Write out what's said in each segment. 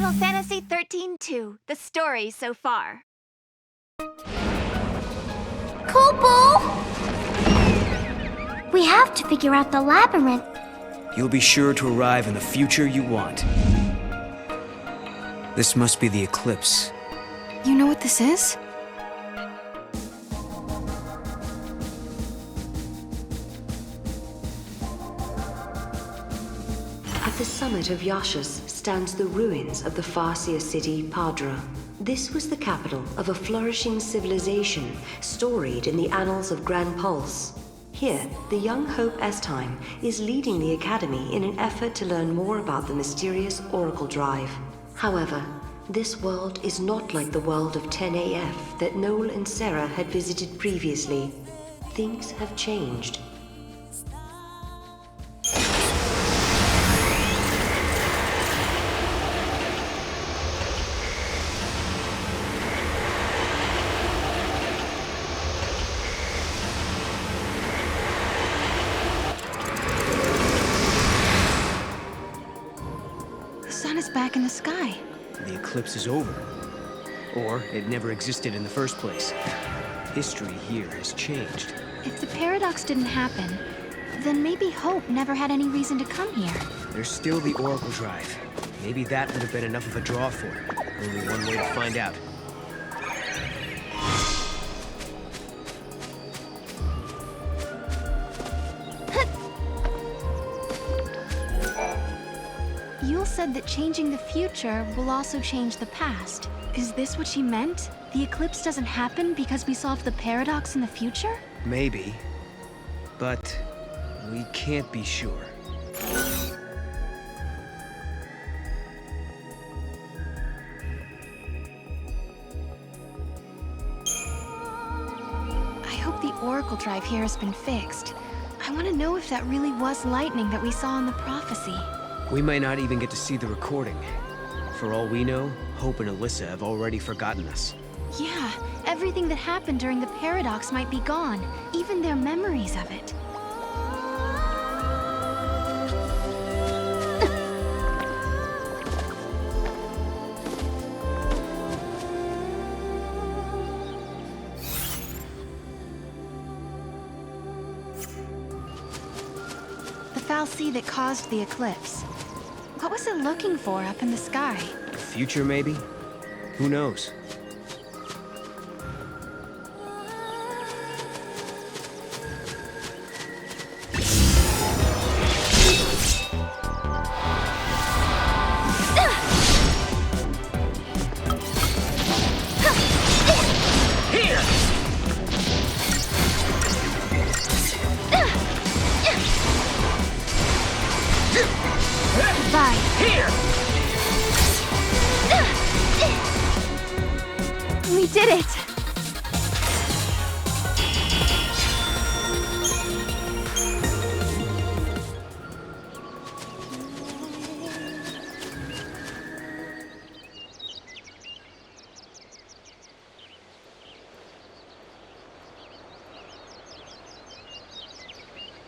Final Fantasy XIII-2, the story so far. Kopo! We have to figure out the labyrinth. You'll be sure to arrive in the future you want. This must be the eclipse. You know what this is? At the summit of Yaschas stands the ruins of the Farseer city, Padra. This was the capital of a flourishing civilization, storied in the annals of Grand Pulse. Here, the young Hope Estime is leading the Academy in an effort to learn more about the mysterious Oracle Drive. However, this world is not like the world of 10AF that Noel and Serah had visited previously. Things have changed. Back in the sky. The eclipse is over. Or it never existed in the first place. History here has changed. If the paradox didn't happen, then maybe Hope never had any reason to come here. There's still the Oracle Drive. Maybe that would have been enough of a draw for him. Only one way to find out. Yule said that changing the future will also change the past. Is this what she meant? The eclipse doesn't happen because we solved the paradox in the future? Maybe. But we can't be sure. I hope the Oracle Drive here has been fixed. I want to know if that really was lightning that we saw in the prophecy. We might not even get to see the recording. For all we know, Hope and Alyssa have already forgotten us. Yeah, everything that happened during the paradox might be gone, even their memories of it. The foul sea that caused the eclipse. What was it looking for up in the sky? The future, maybe? Who knows? We did it!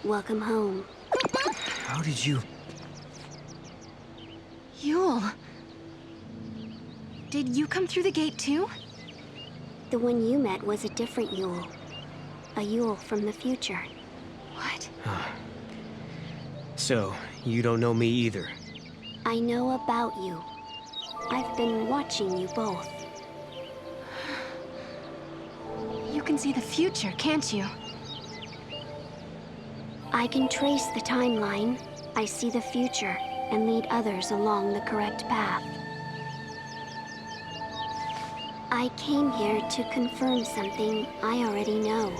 Welcome home. How did you... Yule. Did you come through the gate too? The one you met was a different Yule. A Yule from the future. What? So, you don't know me either? I know about you. I've been watching you both. You can see the future, can't you? I can trace the timeline. I see the future and lead others along the correct path. I came here to confirm something I already know.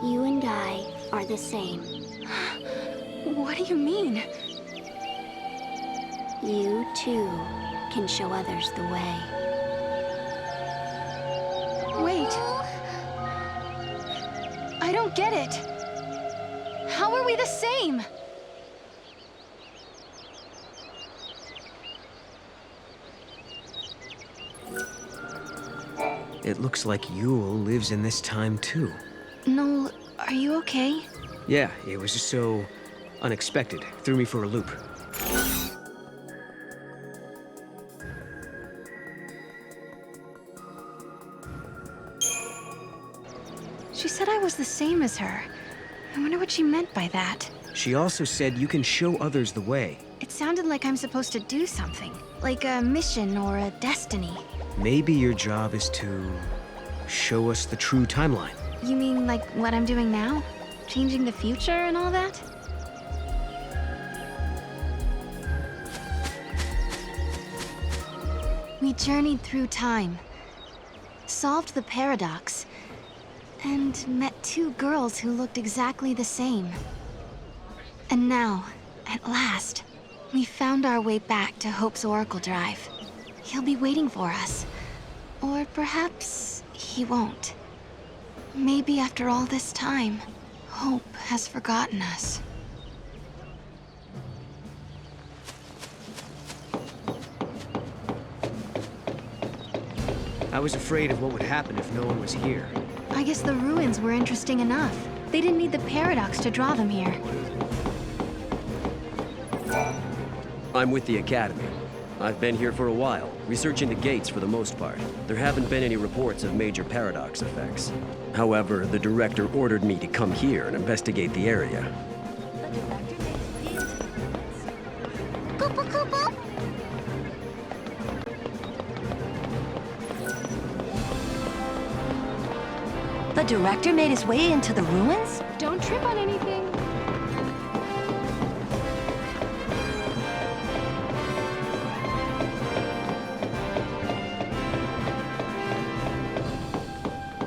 You and I are the same. What do you mean? You, too, can show others the way. Wait. I don't get it. How are we the same? It looks like Yule lives in this time too. Noel, are you okay? Yeah, it was just so unexpected. Threw me for a loop. the same as her. I wonder what she meant by that. She also said you can show others the way. It sounded like I'm supposed to do something, like a mission or a destiny. Maybe your job is to show us the true timeline. You mean like what I'm doing now? Changing the future and all that? We journeyed through time, solved the paradox, and met two girls who looked exactly the same. And now, at last, we found our way back to Hope's Oracle Drive. He'll be waiting for us. Or perhaps he won't. Maybe after all this time, Hope has forgotten us. I was afraid of what would happen if no one was here. I guess the ruins were interesting enough. They didn't need the paradox to draw them here. I'm with the Academy. I've been here for a while, researching the gates for the most part. There haven't been any reports of major paradox effects. However, the director ordered me to come here and investigate the area. Koopa Koopa? The director made his way into the ruins? Don't trip on anything.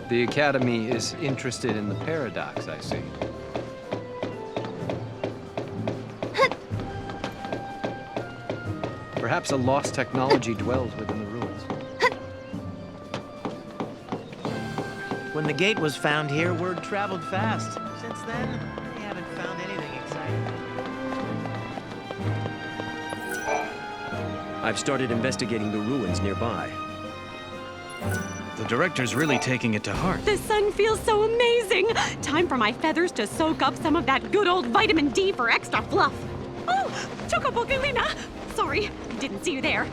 The Academy is interested in the paradox, I see. Perhaps a lost technology dwells within the ruins. When the gate was found here, word traveled fast. Since then, we haven't found anything exciting. I've started investigating the ruins nearby. The director's really taking it to heart. The sun feels so amazing! Time for my feathers to soak up some of that good old vitamin D for extra fluff. Oh, Chocobogalina! Sorry, didn't see you there.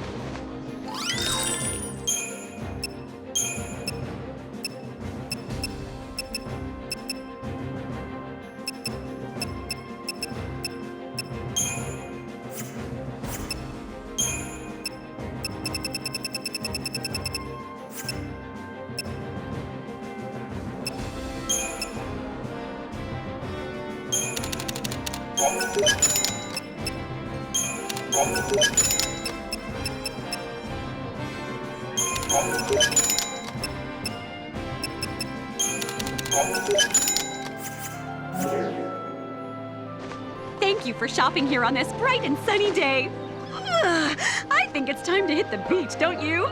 Thank you for shopping here on this bright and sunny day. I think it's time to hit the beach, don't you?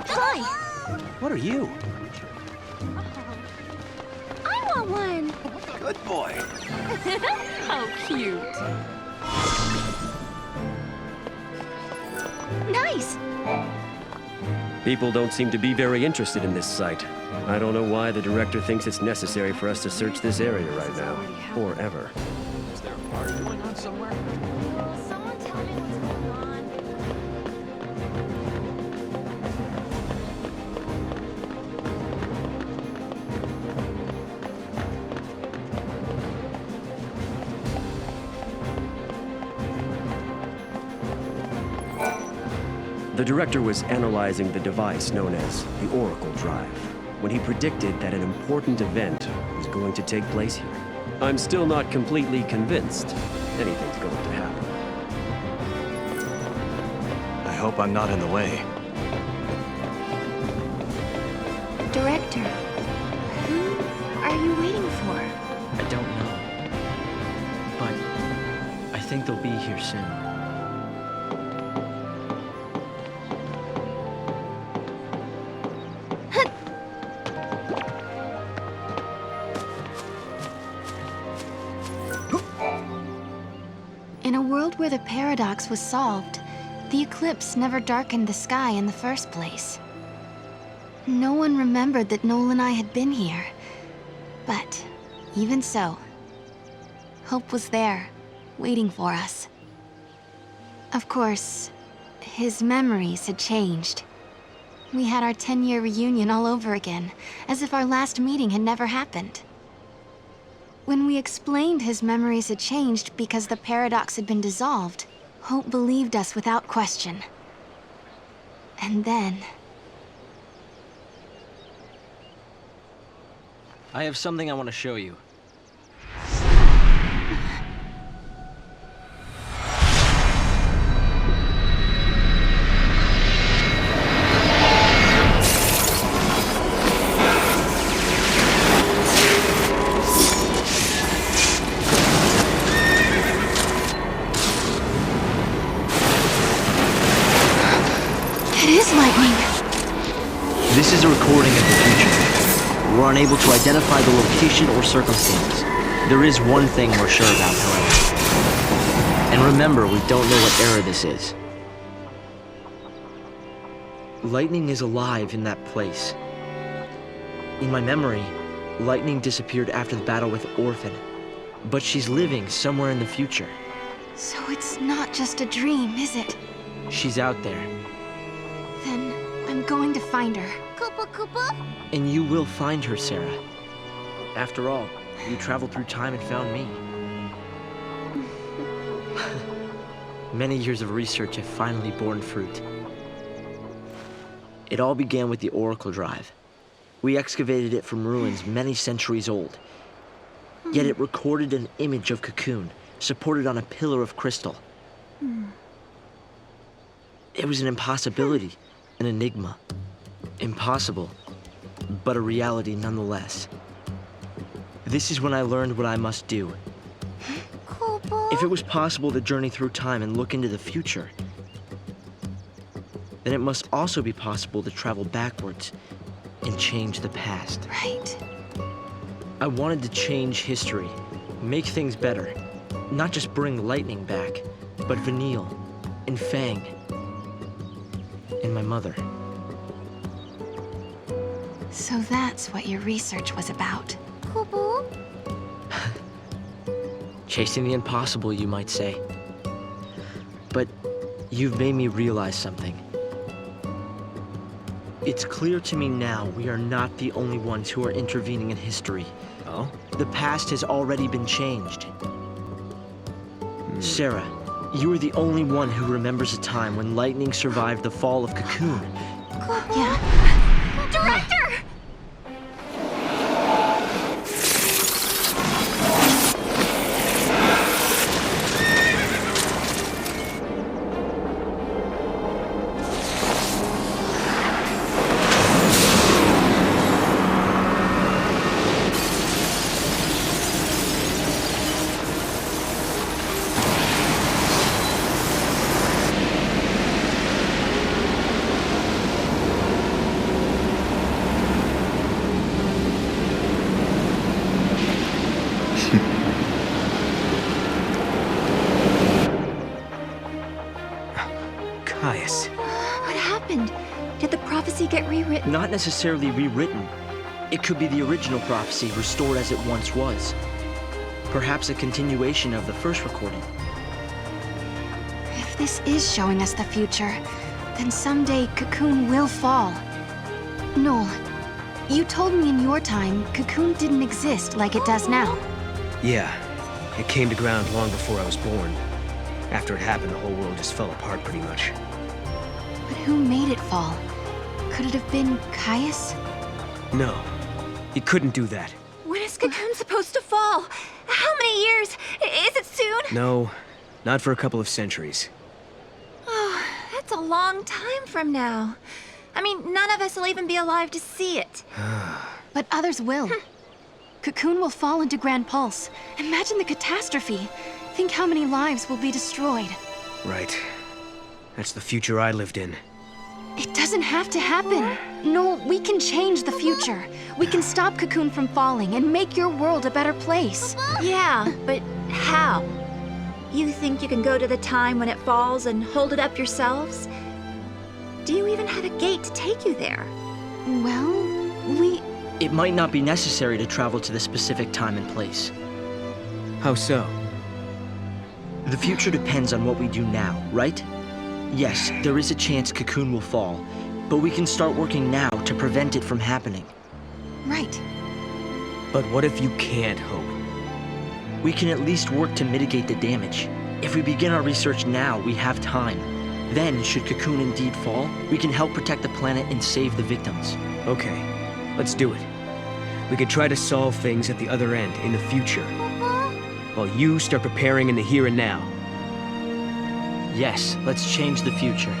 Hi! What are you? I want one. Good boy. How cute. Nice! People don't seem to be very interested in this site. I don't know why the director thinks it's necessary for us to search this area right now. Or ever. Is there a party going on somewhere? Someone tell me what's going on. The director was analyzing the device known as the Oracle Drive when he predicted that an important event was going to take place here. I'm still not completely convinced anything's going to happen. I hope I'm not in the way. Director, who are you waiting for? I don't know. But I think they'll be here soon. In a world where the paradox was solved, the eclipse never darkened the sky in the first place. No one remembered that Noel and I had been here. But even so, hope was there, waiting for us. Of course, his memories had changed. We had our 10-year reunion all over again, as if our last meeting had never happened. When we explained his memories had changed because the paradox had been dissolved, Hope believed us without question. And then... I have something I want to show you. This is a recording of the future. We're unable to identify the location or circumstance. There is one thing we're sure about, however. And remember, we don't know what era this is. Lightning is alive in that place. In my memory, Lightning disappeared after the battle with Orphan. But she's living somewhere in the future. So it's not just a dream, is it? She's out there. Then I'm going to find her. Koopa Koopa? And you will find her, Serah. After all, you traveled through time and found me. Many years of research have finally borne fruit. It all began with the Oracle Drive. We excavated it from ruins many centuries old. Yet it recorded an image of Cocoon, supported on a pillar of crystal. It was an impossibility, an enigma. Impossible, but a reality nonetheless. This is when I learned what I must do. If it was possible to journey through time and look into the future, then it must also be possible to travel backwards and change the past. Right. I wanted to change history, make things better. Not just bring Lightning back, but Vanille, and Fang, and my mother. So that's what your research was about. Kubu? Chasing the impossible, you might say. But you've made me realize something. It's clear to me now we are not the only ones who are intervening in history. Oh? The past has already been changed. Serah, you are the only one who remembers a time when Lightning survived the fall of Cocoon. Yeah. Director! Not necessarily rewritten. It could be the original prophecy restored as it once was. Perhaps a continuation of the first recording. If this is showing us the future, then someday Cocoon will fall. Noel, you told me in your time Cocoon didn't exist like it does now. Yeah, it came to ground long before I was born. After it happened, the whole world just fell apart pretty much. But who made it fall? Could it have been Caius? No, he couldn't do that. When is Cocoon supposed to fall? How many years? Is it soon? No, not for a couple of centuries. Oh, that's a long time from now. I mean, none of us will even be alive to see it. But others will. Cocoon will fall into Grand Pulse. Imagine the catastrophe. Think how many lives will be destroyed. Right. That's the future I lived in. It doesn't have to happen. No, we can change the future. We can stop Cocoon from falling and make your world a better place. Yeah, but how? You think you can go to the time when it falls and hold it up yourselves? Do you even have a gate to take you there? Well, It might not be necessary to travel to the specific time and place. How so? The future depends on what we do now, right? Yes, there is a chance Cocoon will fall, but we can start working now to prevent it from happening. Right. But what if you can't, Hope? We can at least work to mitigate the damage. If we begin our research now, we have time. Then, should Cocoon indeed fall, we can help protect the planet and save the victims. Okay, let's do it. We could try to solve things at the other end, in the future. While you start preparing in the here and now. Yes, let's change the future.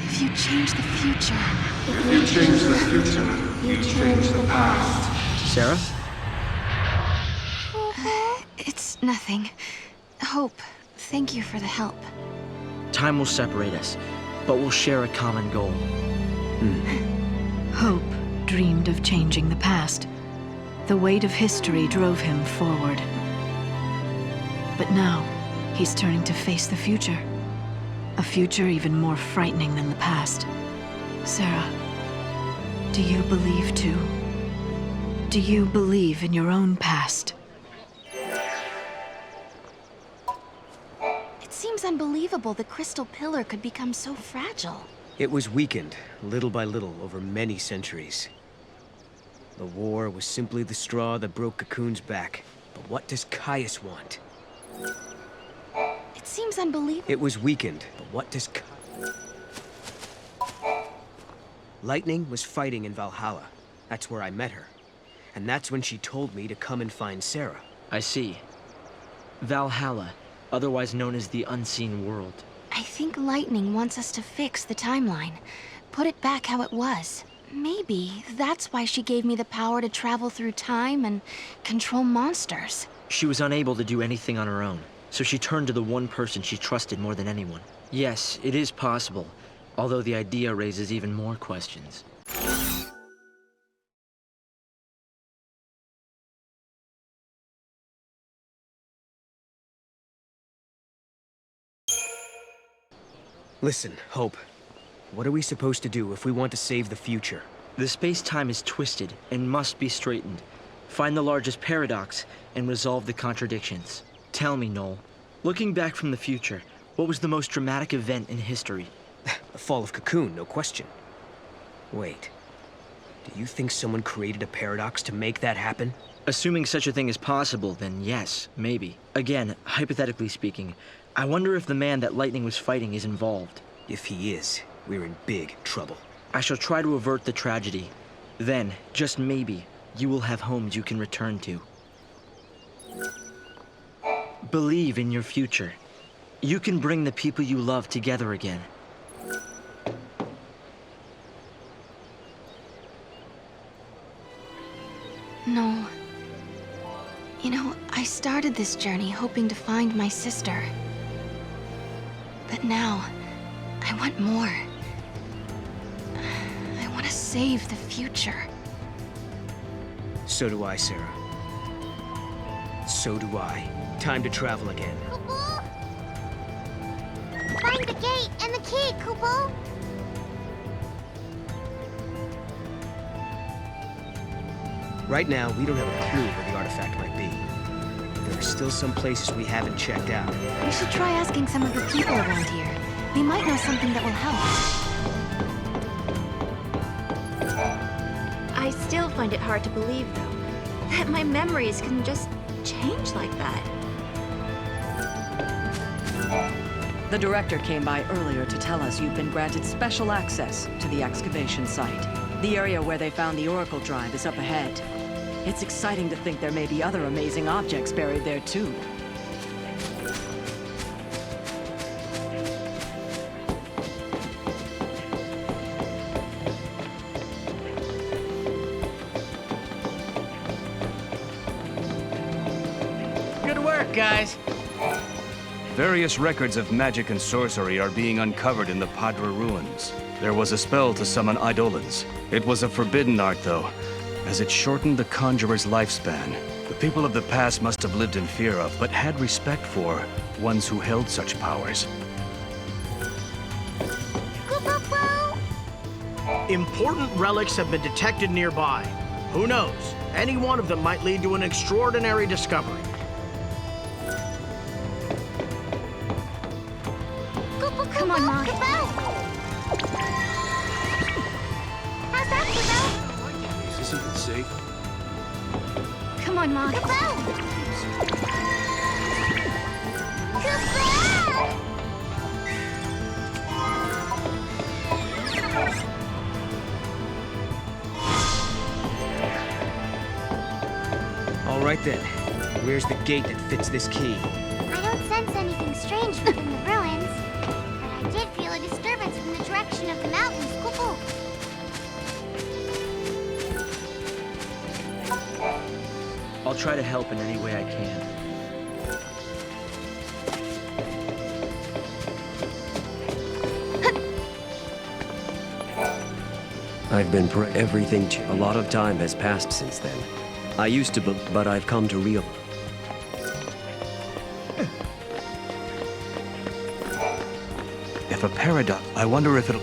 If you change the future... If you change the future, you change the past. Serah? It's nothing. Hope, thank you for the help. Time will separate us, but we'll share a common goal. Hope dreamed of changing the past. The weight of history drove him forward. But now, he's turning to face the future. A future even more frightening than the past. Serah, do you believe too? Do you believe in your own past? It seems unbelievable the crystal pillar could become so fragile. It was weakened, little by little, over many centuries. The war was simply the straw that broke Cocoon's back. But what does Caius want? It seems unbelievable. It was weakened, but what does Lightning was fighting in Valhalla. That's where I met her. And that's when she told me to come and find Serah. I see. Valhalla, otherwise known as the Unseen World. I think Lightning wants us to fix the timeline. Put it back how it was. Maybe that's why she gave me the power to travel through time and control monsters. She was unable to do anything on her own, so she turned to the one person she trusted more than anyone. Yes, it is possible, although the idea raises even more questions. Listen, Hope. What are we supposed to do if we want to save the future? The space-time is twisted and must be straightened. Find the largest paradox and resolve the contradictions. Tell me, Noel, looking back from the future, what was the most dramatic event in history? The fall of Cocoon, no question. Wait. Do you think someone created a paradox to make that happen? Assuming such a thing is possible, then yes, maybe. Again, hypothetically speaking, I wonder if the man that Lightning was fighting is involved. If he is, we're in big trouble. I shall try to avert the tragedy. Then, just maybe, you will have homes you can return to. Believe in your future. You can bring the people you love together again. No. You know, I started this journey hoping to find my sister. But now, I want more. I want to save the future. So do I, Serah. So do I. Time to travel again. Find the gate and the key, Kupo! Right now, we don't have a clue where the artifact might be. There are still some places we haven't checked out. We should try asking some of the people around here. They might know something that will help. I still find it hard to believe, though, that my memories can just change like that. The director came by earlier to tell us you've been granted special access to the excavation site. The area where they found the Oracle Drive is up ahead. It's exciting to think there may be other amazing objects buried there, too. Good work, guys. Various records of magic and sorcery are being uncovered in the Padra ruins. There was a spell to summon eidolons. It was a forbidden art, though, as it shortened the conjurer's lifespan. The people of the past must have lived in fear of, but had respect for, ones who held such powers. Important relics have been detected nearby. Who knows? Any one of them might lead to an extraordinary discovery. Come on, Mage. How's that, Is this even safe? Come on, Mage. All right then. Where's the gate that fits this key? I don't sense anything strange within the ruins, but I did feel a disturbance from the direction of the mountains. Cuckoo. I'll try to help in any way I can. I've been everything A lot of time has passed since then. I used to, but I've come to realize. If a paradox, I wonder if it'll...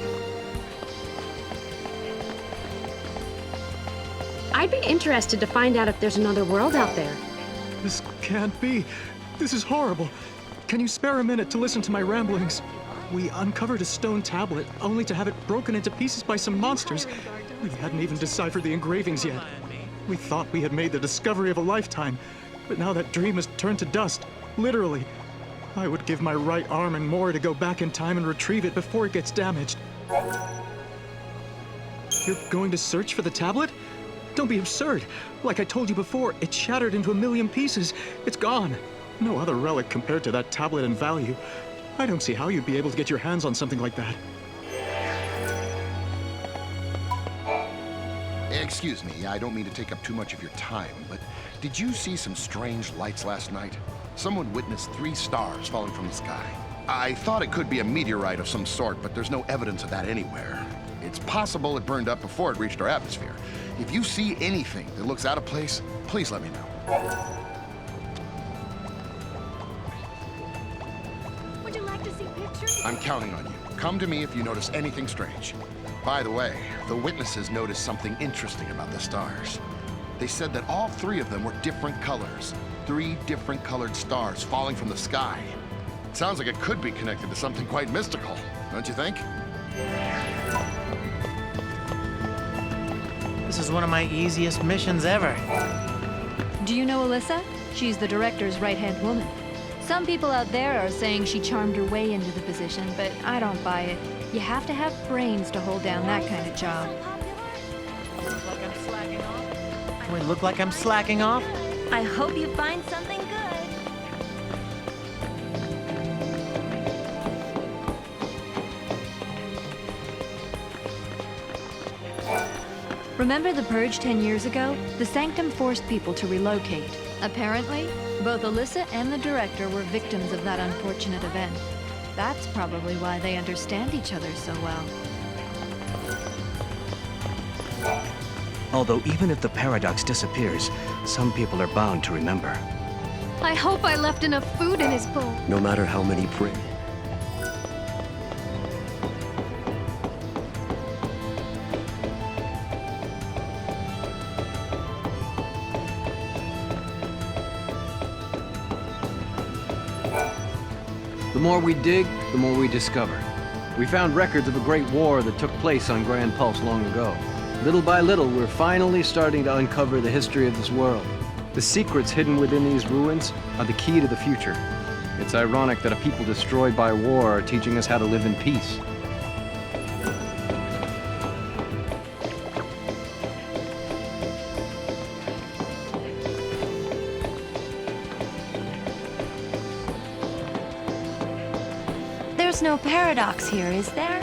I'd be interested to find out if there's another world out there. This can't be. This is horrible. Can you spare a minute to listen to my ramblings? We uncovered a stone tablet, only to have it broken into pieces by some monsters. We hadn't even deciphered the engravings yet. We thought we had made the discovery of a lifetime, but now that dream has turned to dust, literally. I would give my right arm and more to go back in time and retrieve it before it gets damaged. You're going to search for the tablet? Don't be absurd. Like I told you before, it shattered into a million pieces. It's gone. No other relic compared to that tablet in value. I don't see how you'd be able to get your hands on something like that. Excuse me, I don't mean to take up too much of your time, but did you see some strange lights last night? Someone witnessed 3 stars falling from the sky. I thought it could be a meteorite of some sort, but there's no evidence of that anywhere. It's possible it burned up before it reached our atmosphere. If you see anything that looks out of place, please let me know. Would you like to see pictures? I'm counting on you. Come to me if you notice anything strange. By the way, the witnesses noticed something interesting about the stars. They said that all 3 of them were different colors. 3 different colored stars falling from the sky. It sounds like it could be connected to something quite mystical, don't you think? This is one of my easiest missions ever. Do you know Alyssa? She's the director's right-hand woman. Some people out there are saying she charmed her way into the position, but I don't buy it. You have to have brains to hold down that kind of job. Do I look like I'm slacking off? I hope you find something good. Remember the Purge 10 years ago? The Sanctum forced people to relocate. Apparently, both Alyssa and the director were victims of that unfortunate event. That's probably why they understand each other so well. Although even if the paradox disappears, some people are bound to remember. I hope I left enough food in his bowl. No matter how many The more we dig, the more we discover. We found records of a great war that took place on Grand Pulse long ago. Little by little, we're finally starting to uncover the history of this world. The secrets hidden within these ruins are the key to the future. It's ironic that a people destroyed by war are teaching us how to live in peace. There's no paradox here, is there?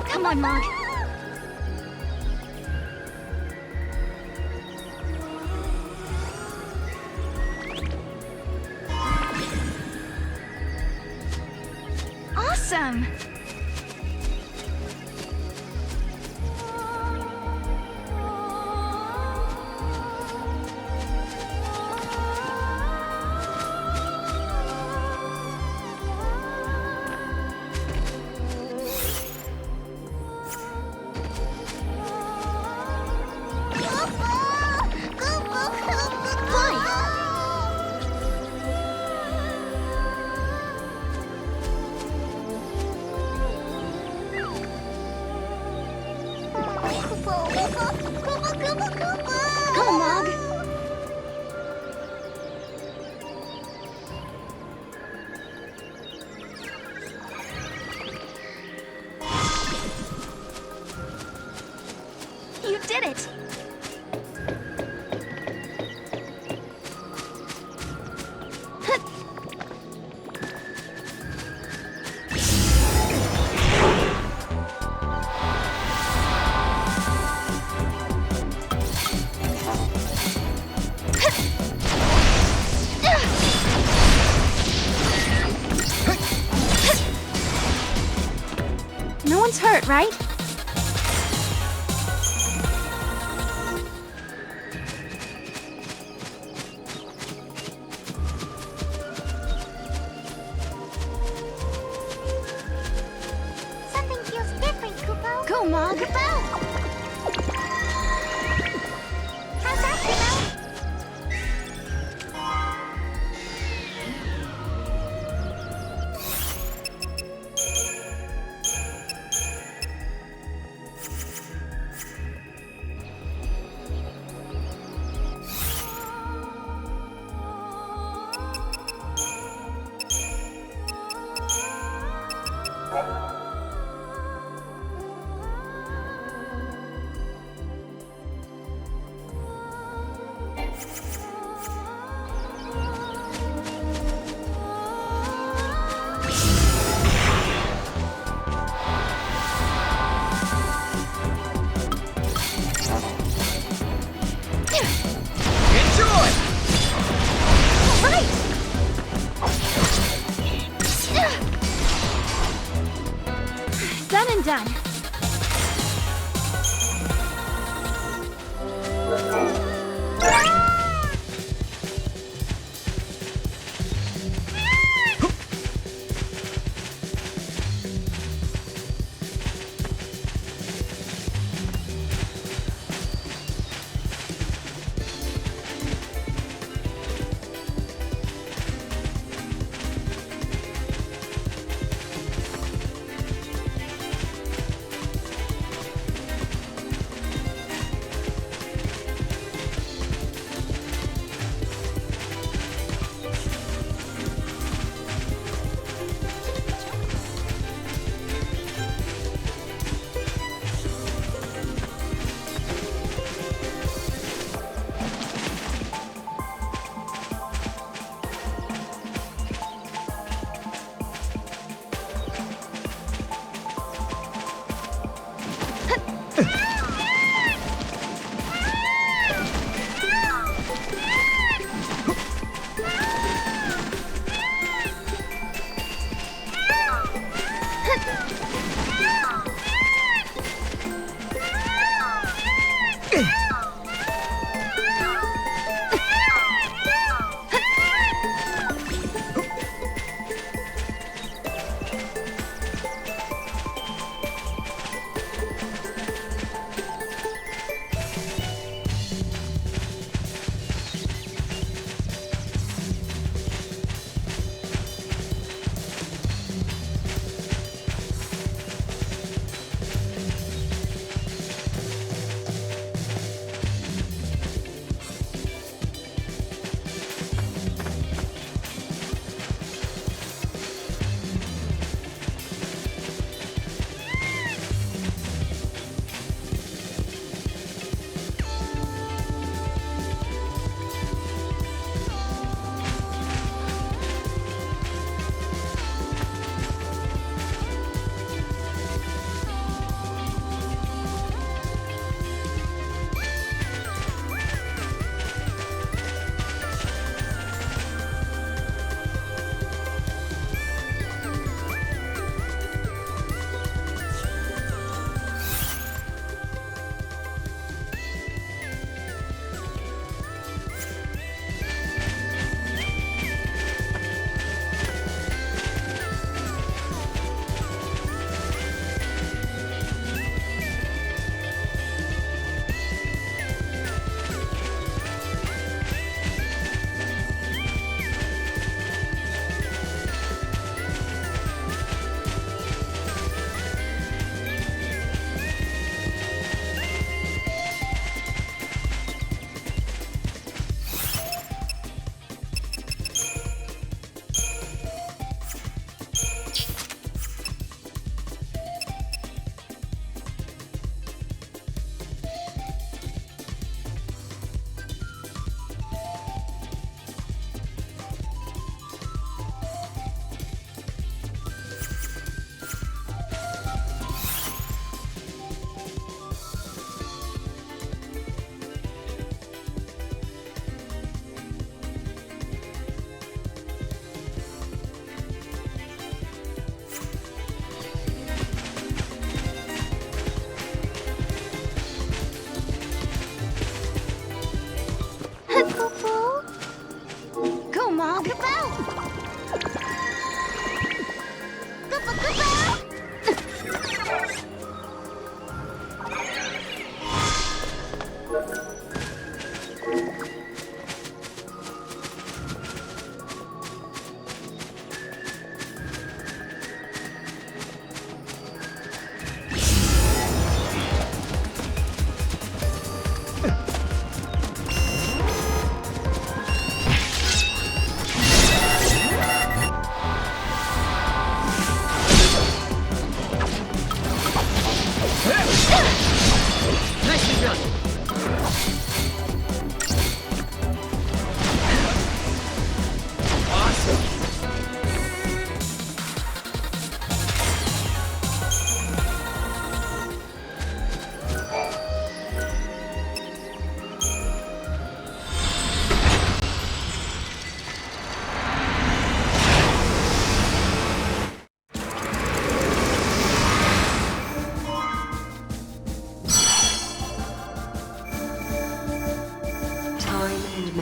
Come on, Mog. Awesome! Come on, Mog. You did it! No one's hurt, right? Something feels different, Kupo. Go, Mog. Kupo! How's that, Kupo? Done and done.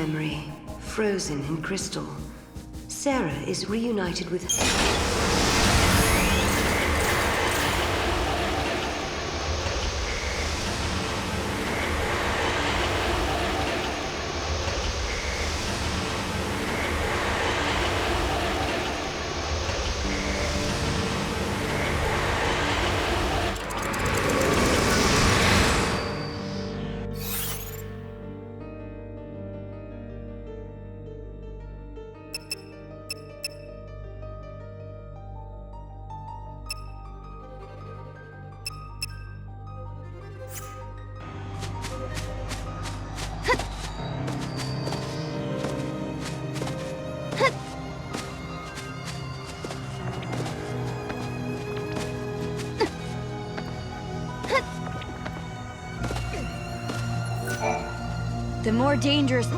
memory, frozen in crystal. Serah is reunited with... The more dangerous...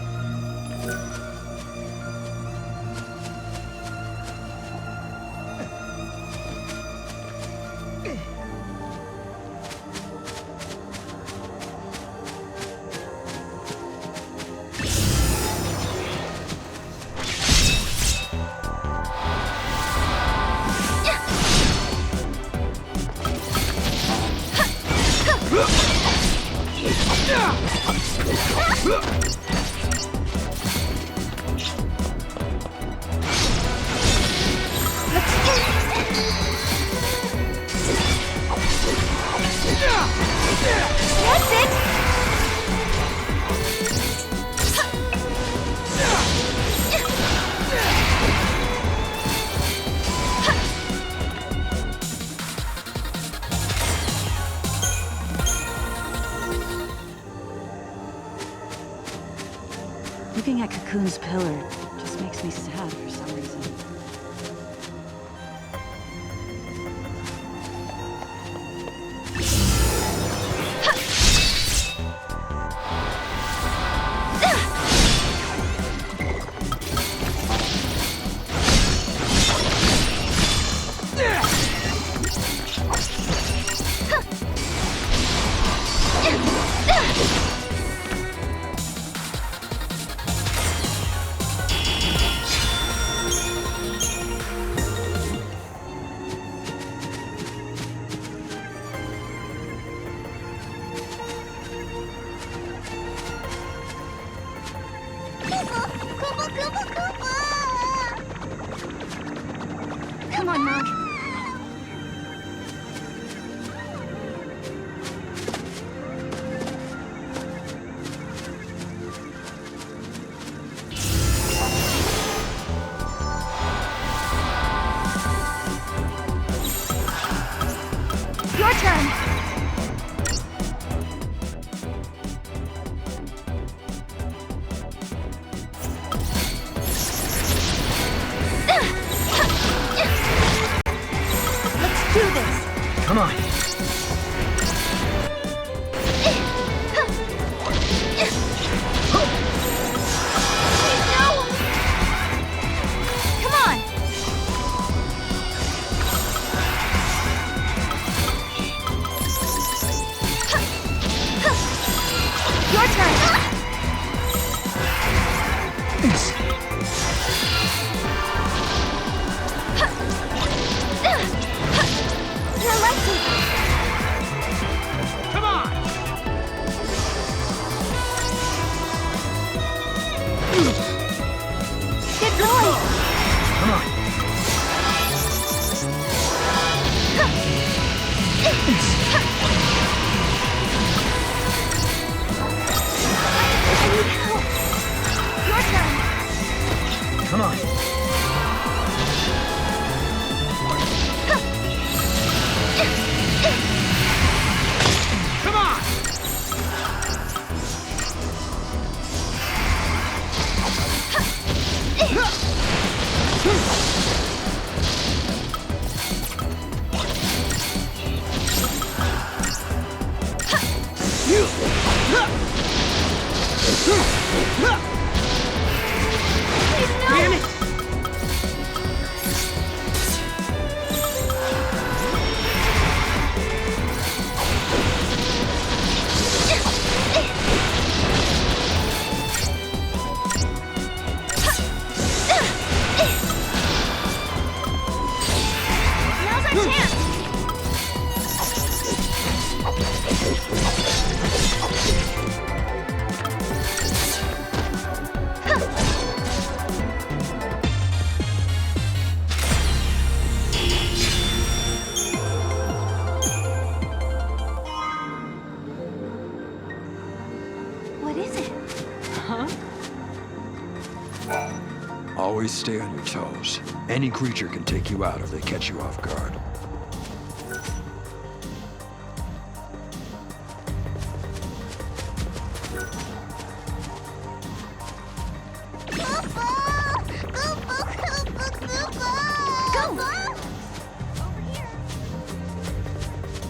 Looking at Cocoon's pillar just makes me sad for some reason. Come on, Mog. Your turn. Come on. Come on. Come on! Damn it! Always stay on your toes. Any creature can take you out if they catch you off guard.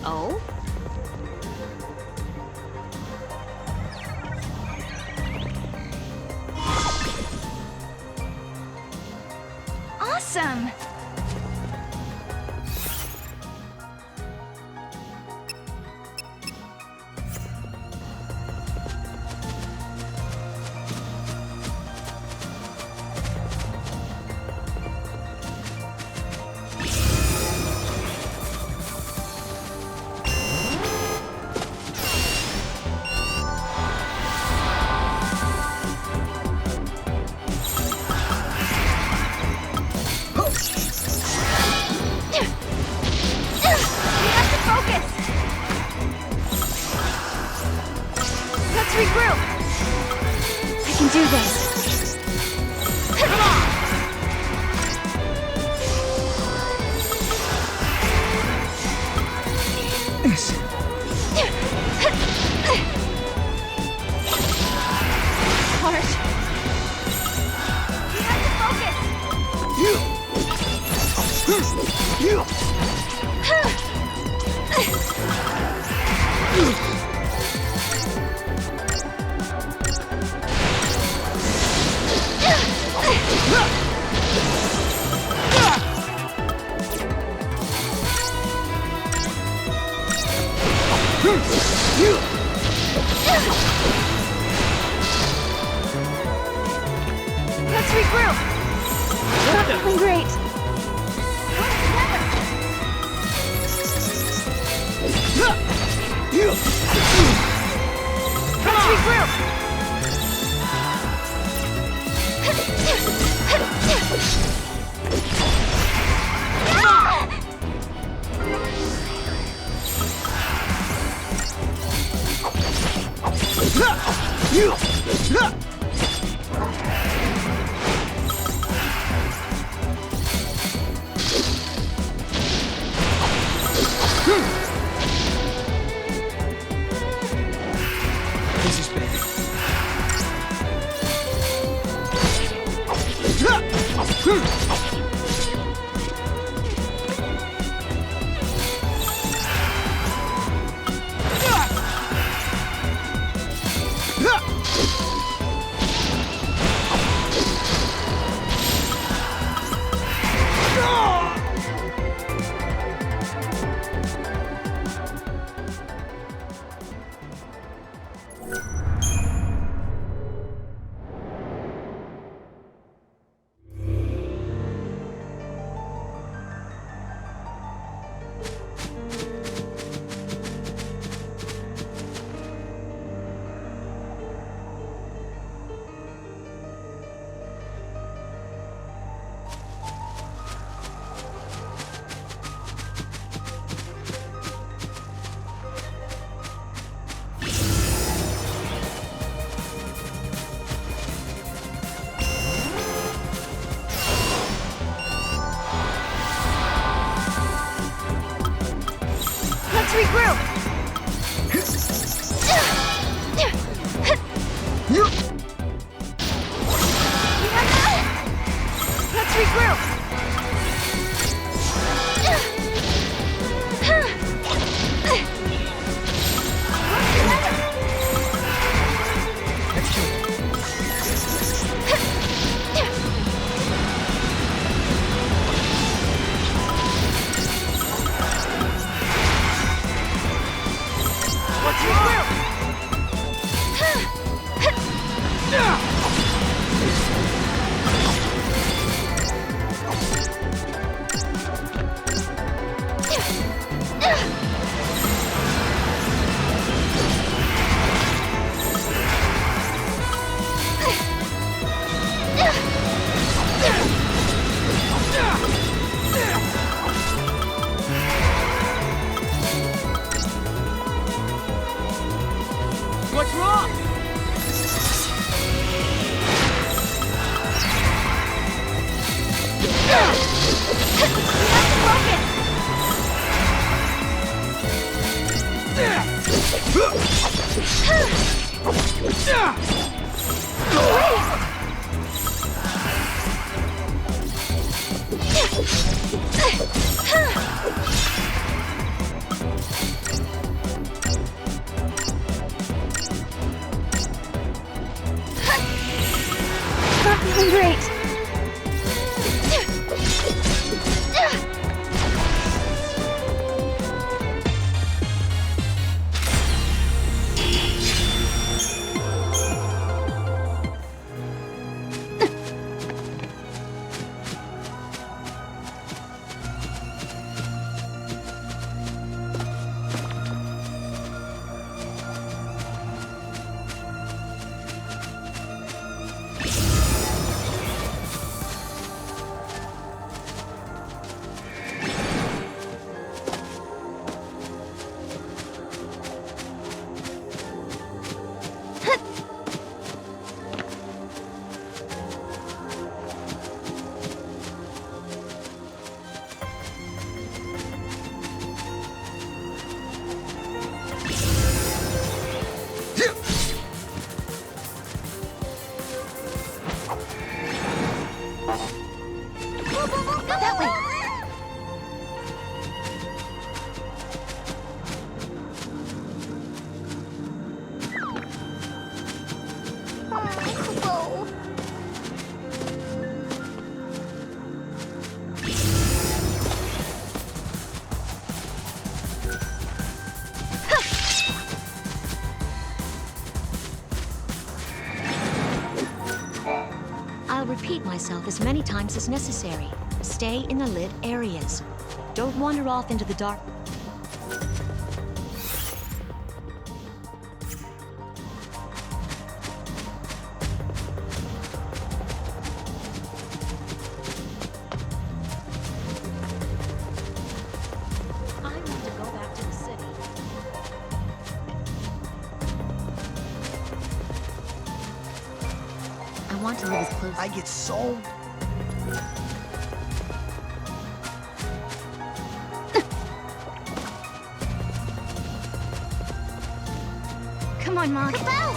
Oh? Awesome! Let's regroup! Not feeling great. Let's regroup! This is bad. Regroup! Let's regroup! Not feeling great. That way. Whoa. I'll repeat myself as many times as necessary. Stay in the lit areas. Don't wander off into the dark. I want to go back to the city. I want to live as close. I get so... Come on, Mog. Bad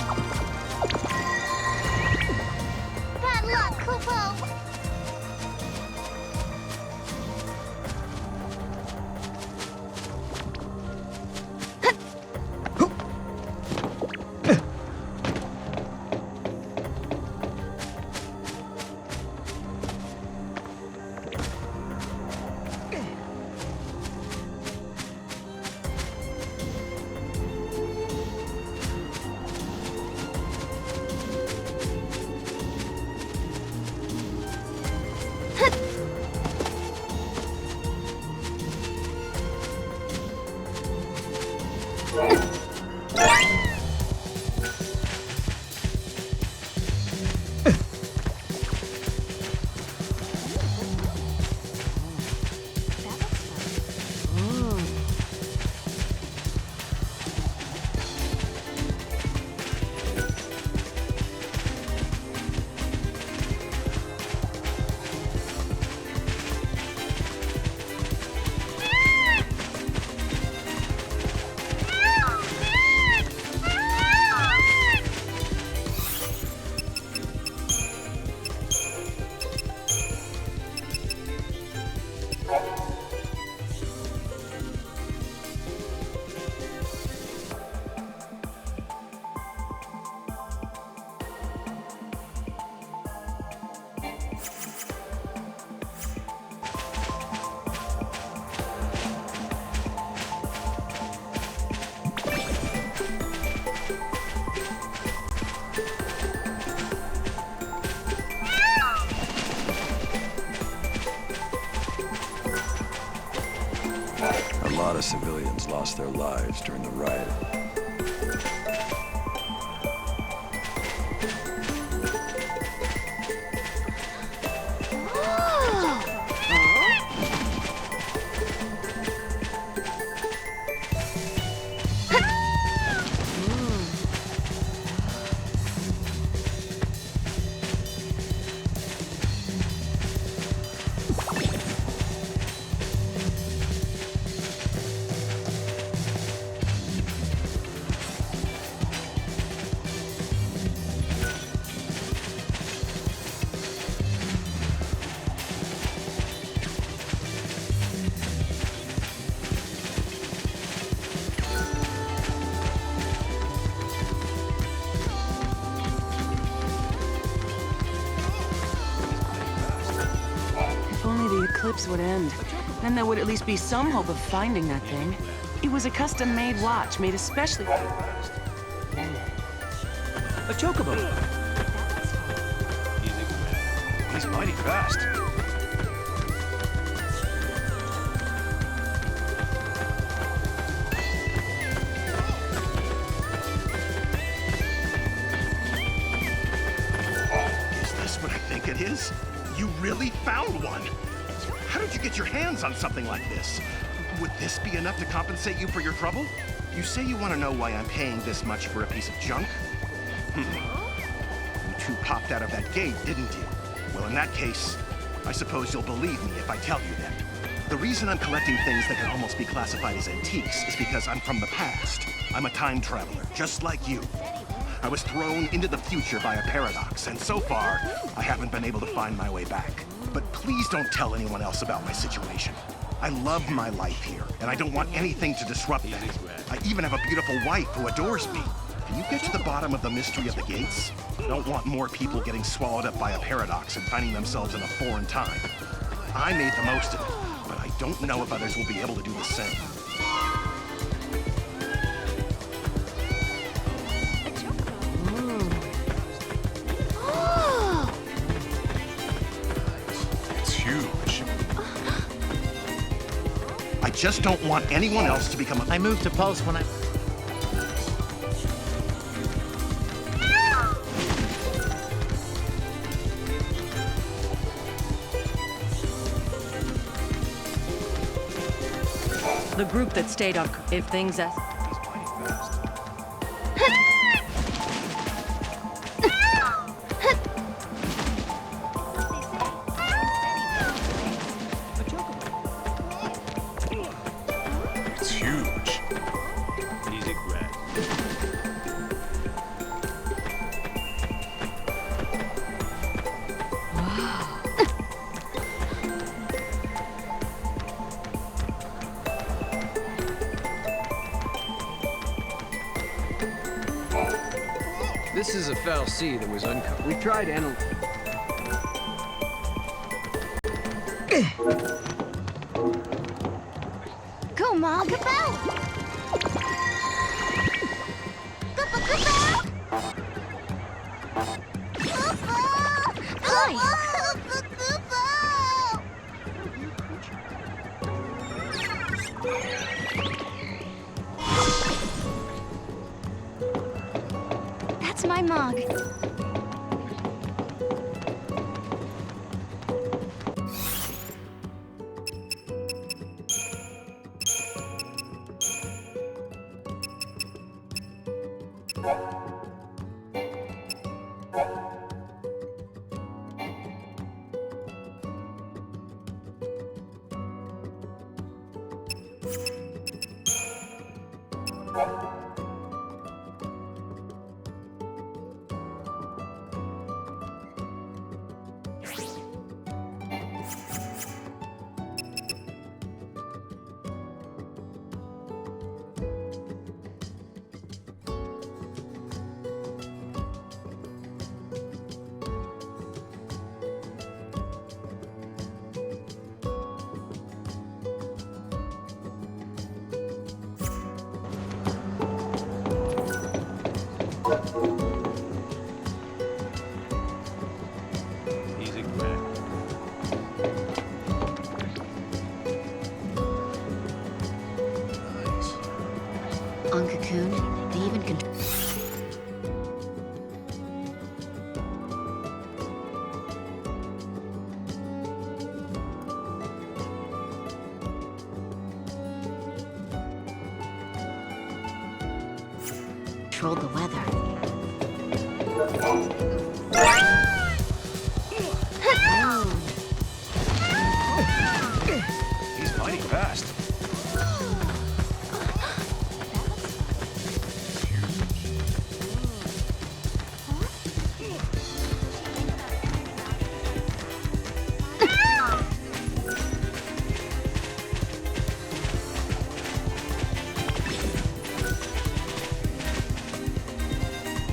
luck, Kupo. A lot of civilians lost their lives during the riot. lives would end. Then there would at least be some hope of finding that thing. It was a custom-made watch, made especially... A chocobo! He's mighty fast. Is this what I think it is? You really found one! How did you get your hands on something like this? Would this be enough to compensate you for your trouble? You say you want to know why I'm paying this much for a piece of junk? You two popped out of that gate, didn't you? Well, in that case, I suppose you'll believe me if I tell you that. The reason I'm collecting things that can almost be classified as antiques is because I'm from the past. I'm a time traveler, just like you. I was thrown into the future by a paradox, and so far, I haven't been able to find my way back. But please don't tell anyone else about my situation. I love my life here, and I don't want anything to disrupt that. I even have a beautiful wife who adores me. Can you get to the bottom of the mystery of the gates? I don't want more people getting swallowed up by a paradox and finding themselves in a foreign time. I made the most of it, but I don't know if others will be able to do the same. It's huge. I just don't want anyone else to become a... I moved to Pulse when I... The group that stayed on... If things as... It's huge. Easy grab. This is a foul sea that was uncovered. We tried Go, Mom! That's my mug. Easy grab. On Cocoon, they even control... controlled the weather. He's mighty fast.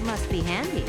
Must be handy.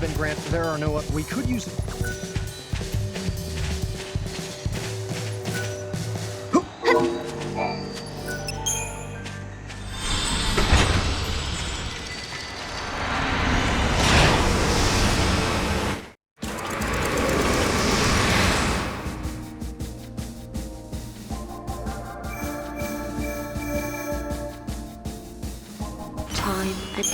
been granted. There are no... We could use... Time and...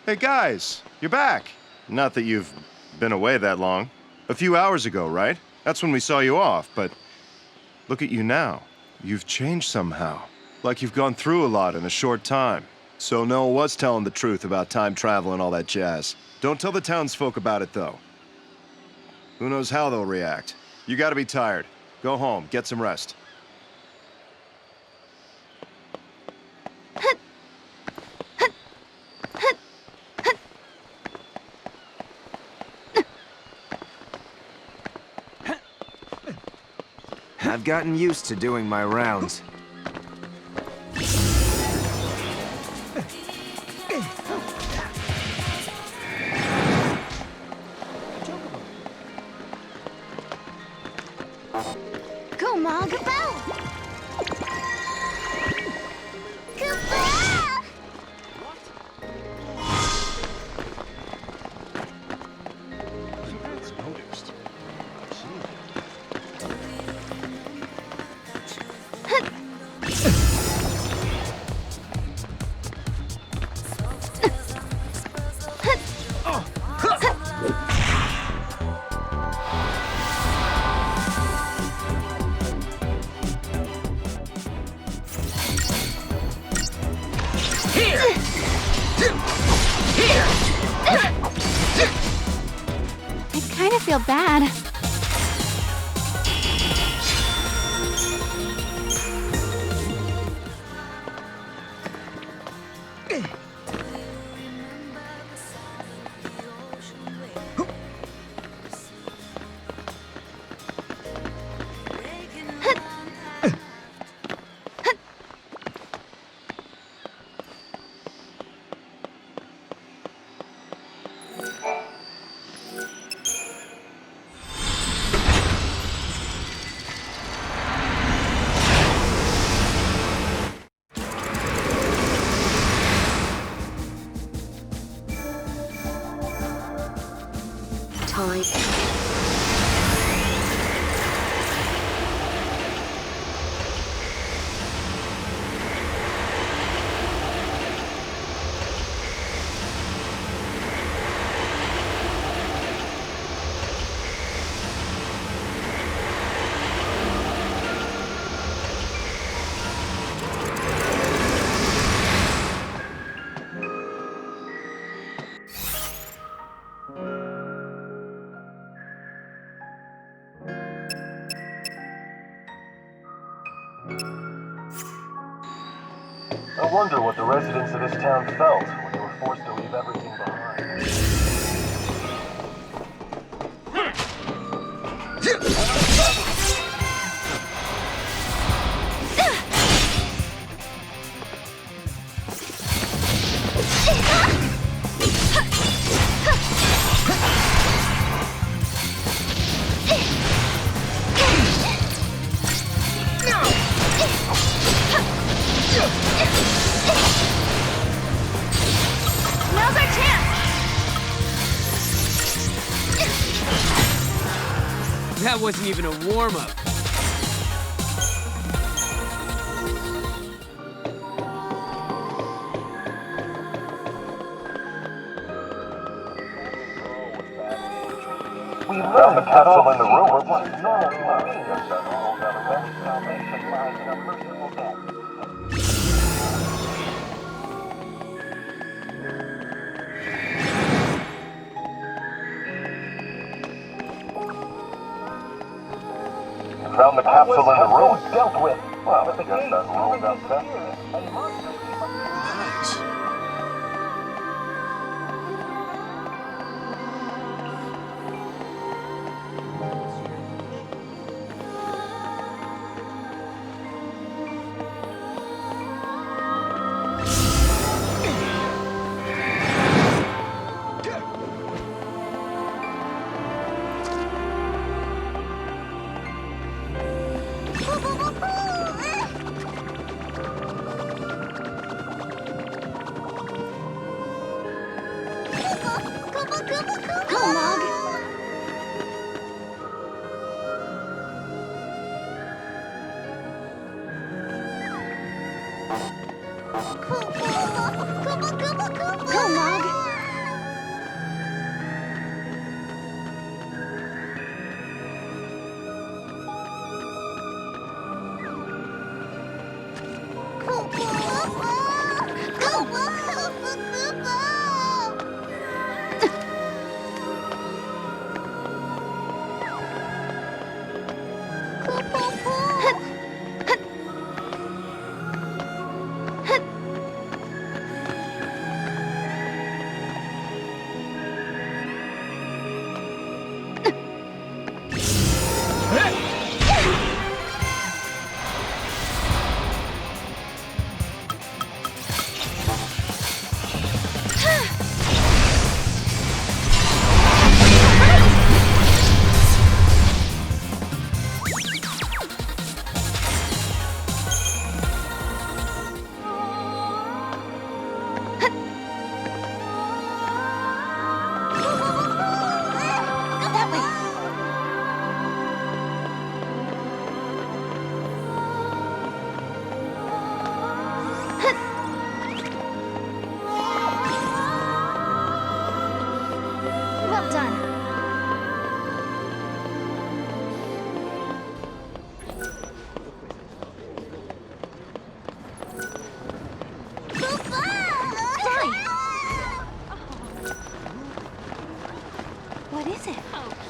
Hey guys, you're back. Not that you've been away that long. A few hours ago, right? That's when we saw you off, but look at you now. You've changed somehow. Like you've gone through a lot in a short time. So Noah was telling the truth about time travel and all that jazz. Don't tell the townsfolk about it, though. Who knows how they'll react. You gotta be tired. Go home, get some rest. I've gotten used to doing my rounds. Go, Mog! I kind of feel bad. Time. I wonder what the residents of this town felt when they were forced to leave everything behind. Now's our chance! That wasn't even a warm-up. We found the capsule in the room where what is normally a radio center holds our immense salvation lies in a merciful death. found the capsule in the room. Dealt with. Well, I guess that rules out that.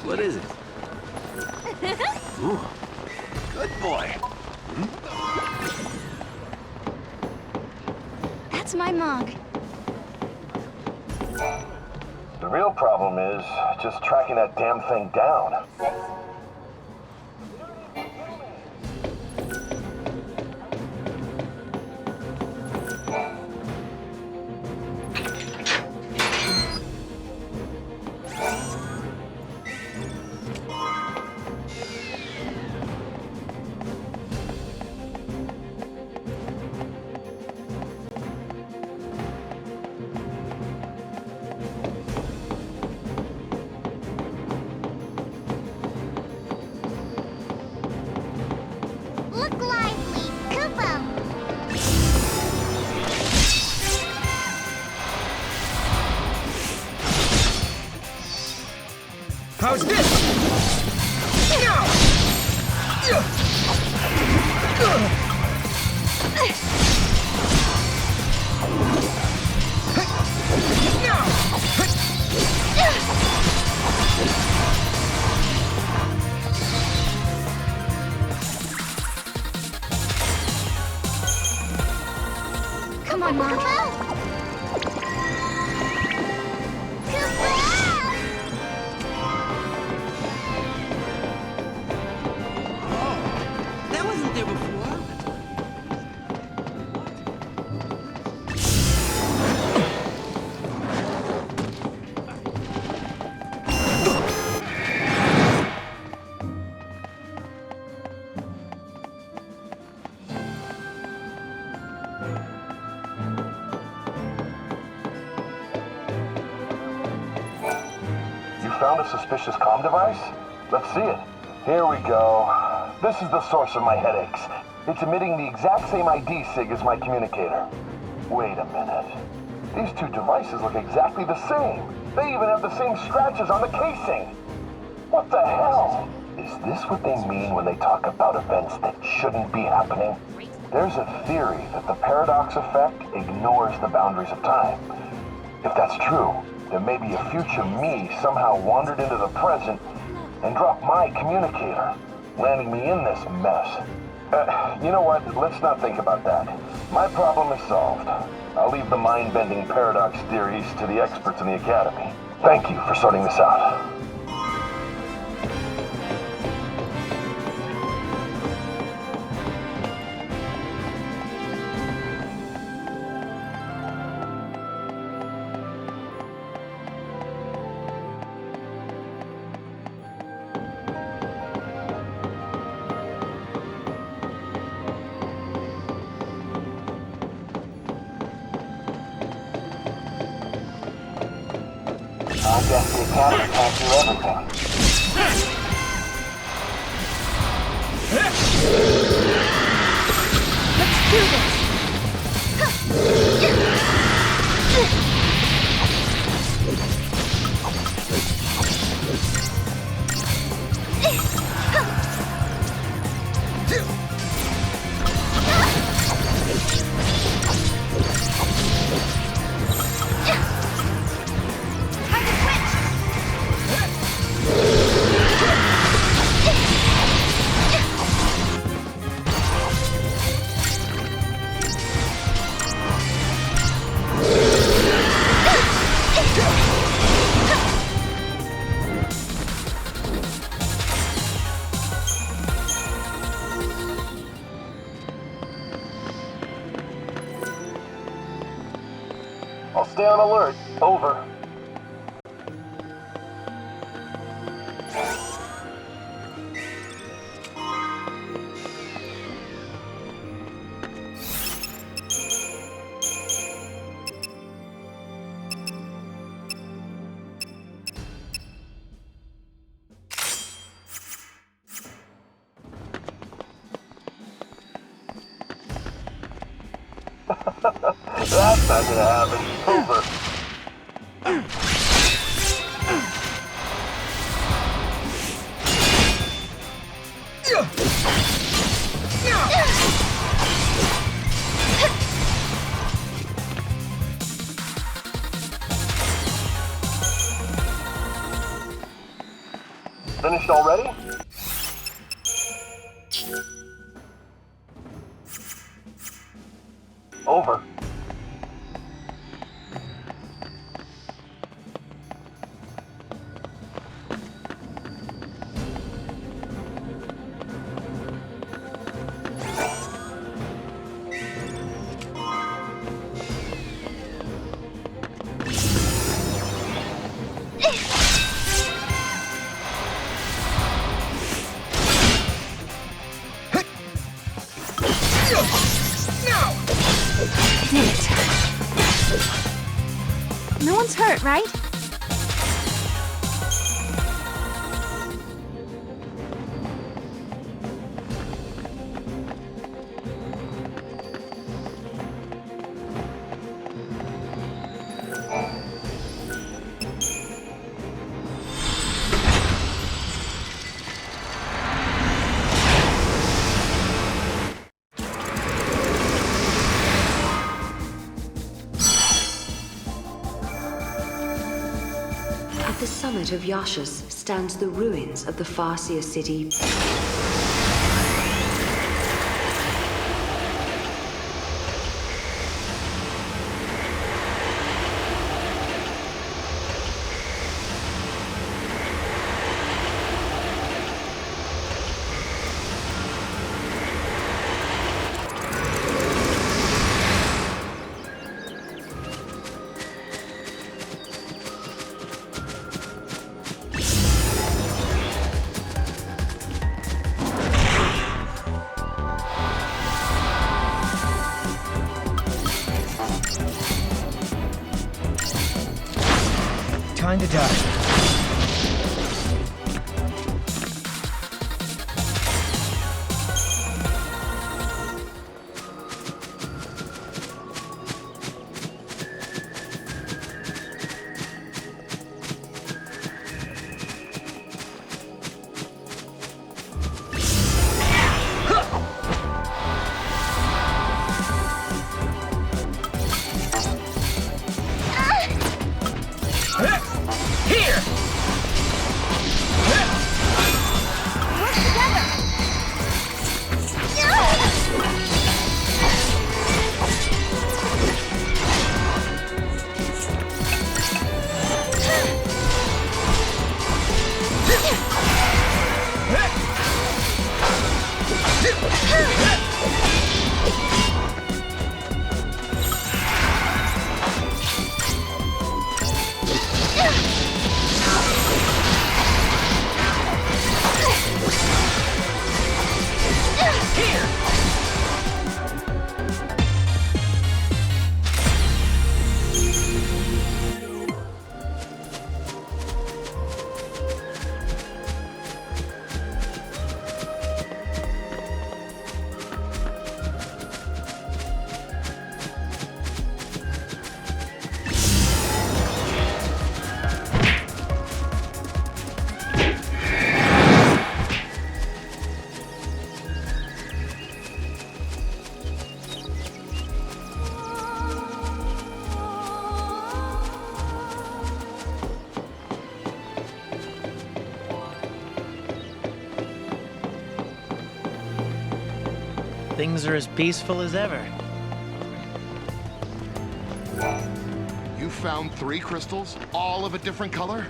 What is it? Ooh, good boy. That's my mug. The real problem is just tracking that damn thing down. How's this? Come on, Mom. That wasn't there before. Found a suspicious comm device? Let's see it. Here we go. This is the source of my headaches. It's emitting the exact same ID sig as my communicator. Wait a minute. These two devices look exactly the same. They even have the same scratches on the casing. What the hell? Is this what they mean when they talk about events that shouldn't be happening? There's a theory that the paradox effect ignores the boundaries of time. If that's true, then maybe a future me somehow wandered into the present and dropped my communicator. landing me in this mess. You know what? Let's not think about that. My problem is solved. I'll leave the mind-bending paradox theories to the experts in the Academy. Thank you for sorting this out. I guess the Academy can't do everything. Let's do this! I'll stay on alert. Over. That's not gonna happen. Over. Finished already? Over. Did it. No one's hurt, right? At the summit of Yaschas stands the ruins of the Farseer city. Time to die. Here! Things are as peaceful as ever. You found 3 crystals, all of a different color?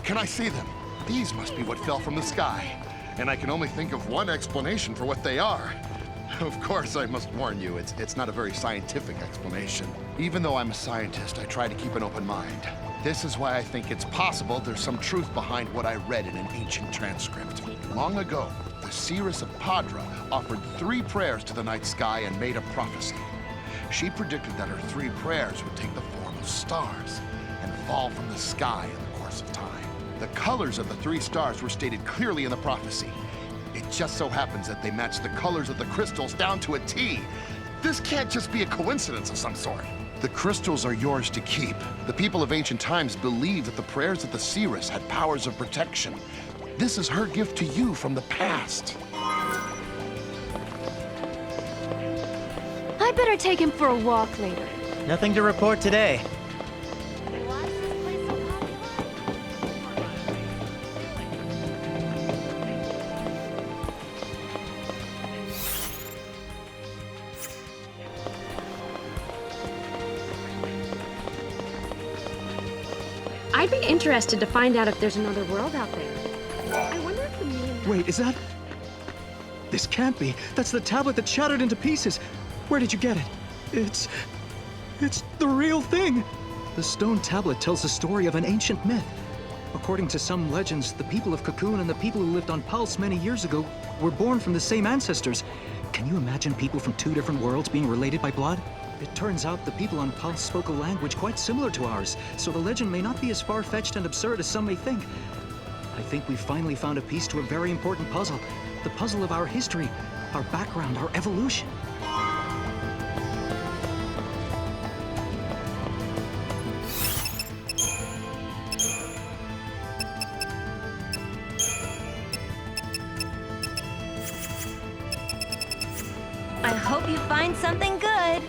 Can I see them? These must be what fell from the sky. And I can only think of one explanation for what they are. Of course, I must warn you, it's not a very scientific explanation. Even though I'm a scientist, I try to keep an open mind. This is why I think it's possible there's some truth behind what I read in an ancient transcript. Long ago, the Seeress of Padra offered 3 prayers to the night sky and made a prophecy. She predicted that her 3 prayers would take the form of stars and fall from the sky in the course of time. The colors of the 3 stars were stated clearly in the prophecy. It just so happens that they match the colors of the crystals down to a T. This can't just be a coincidence of some sort. The crystals are yours to keep. The people of ancient times believed that the prayers of the Seeress had powers of protection. This is her gift to you from the past. I better take him for a walk later. Nothing to report today. I'd be interested to find out if there's another world out there. I wonder if the meaning... Wait, is that... This can't be. That's the tablet that shattered into pieces. Where did you get it? It's the real thing. The stone tablet tells the story of an ancient myth. According to some legends, the people of Cocoon and the people who lived on Pulse many years ago were born from the same ancestors. Can you imagine people from 2 different worlds being related by blood? It turns out the people on Pulse spoke a language quite similar to ours, so the legend may not be as far-fetched and absurd as some may think. I think we finally found a piece to a very important puzzle. The puzzle of our history, our background, our evolution. I hope you find something good.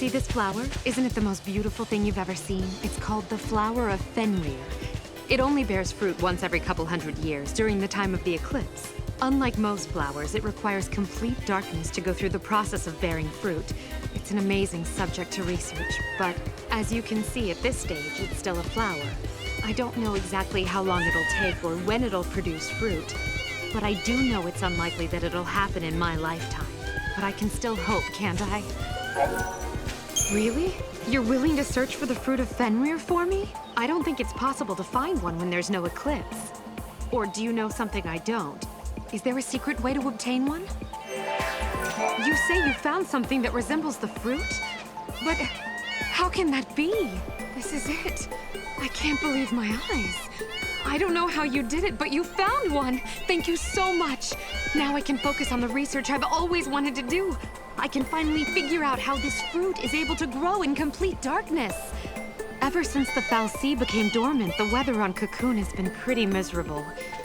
See this flower? Isn't it the most beautiful thing you've ever seen? It's called the Flower of Fenrir. It only bears fruit once every couple hundred years, during the time of the eclipse. Unlike most flowers, it requires complete darkness to go through the process of bearing fruit. It's an amazing subject to research, but as you can see at this stage, it's still a flower. I don't know exactly how long it'll take or when it'll produce fruit, but I do know it's unlikely that it'll happen in my lifetime. But I can still hope, can't I? Really? You're willing to search for the fruit of Fenrir for me? I don't think it's possible to find one when there's no eclipse. Or do you know something I don't? Is there a secret way to obtain one? You say you found something that resembles the fruit? But how can that be? This is it. I can't believe my eyes. I don't know how you did it, but you found one! Thank you so much! Now I can focus on the research I've always wanted to do. I can finally figure out how this fruit is able to grow in complete darkness. Ever since the Fal'Cie became dormant, the weather on Cocoon has been pretty miserable.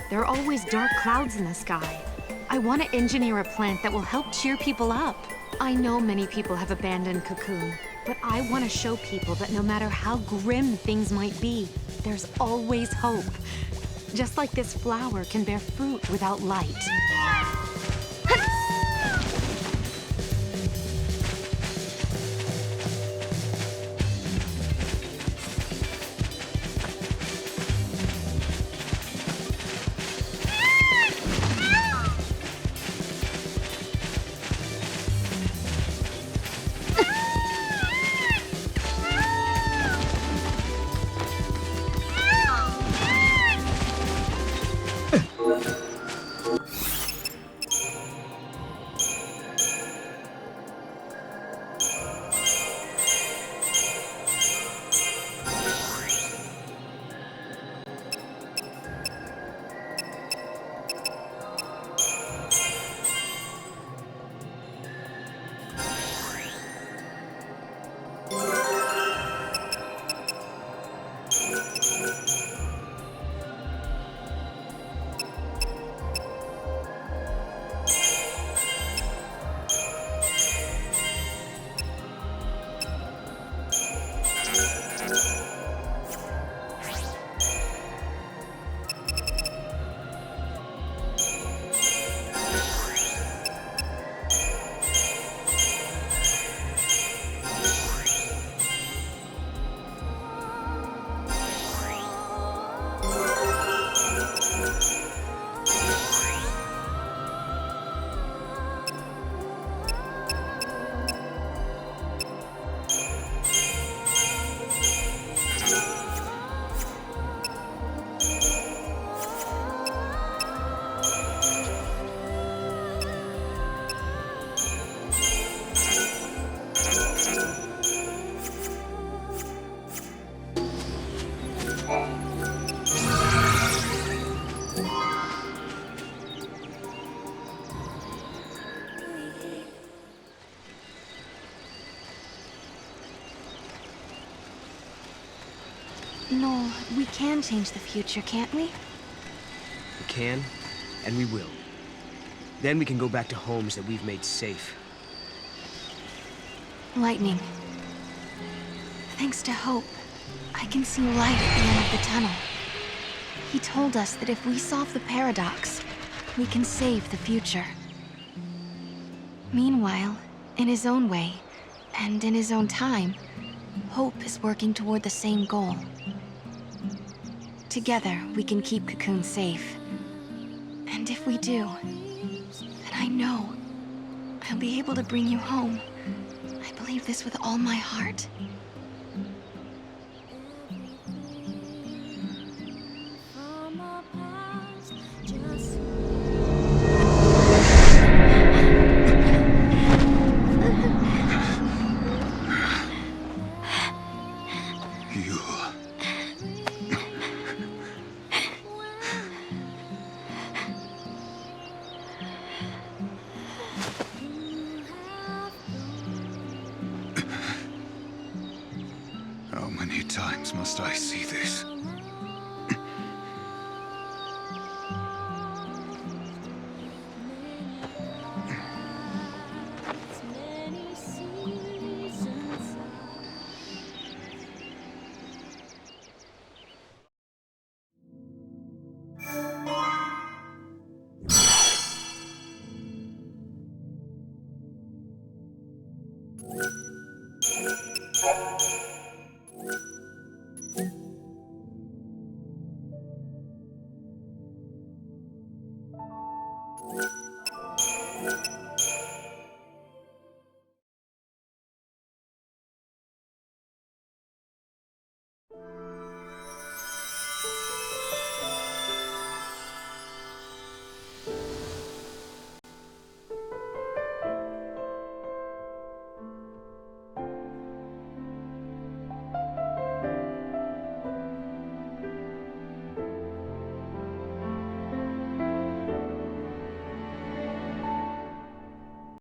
There are always dark clouds in the sky. I want to engineer a plant that will help cheer people up. I know many people have abandoned Cocoon, but I want to show people that no matter how grim things might be, there's always hope. Just like this flower can bear fruit without light. No, we can change the future, can't we? We can, and we will. Then we can go back to homes that we've made safe. Lightning. Thanks to Hope, I can see light at the end of the tunnel. He told us that if we solve the paradox, we can save the future. Meanwhile, in his own way, and in his own time, Hope is working toward the same goal. Together, we can keep Cocoon safe. And if we do, then I know I'll be able to bring you home. I believe this with all my heart. How many times must I see this?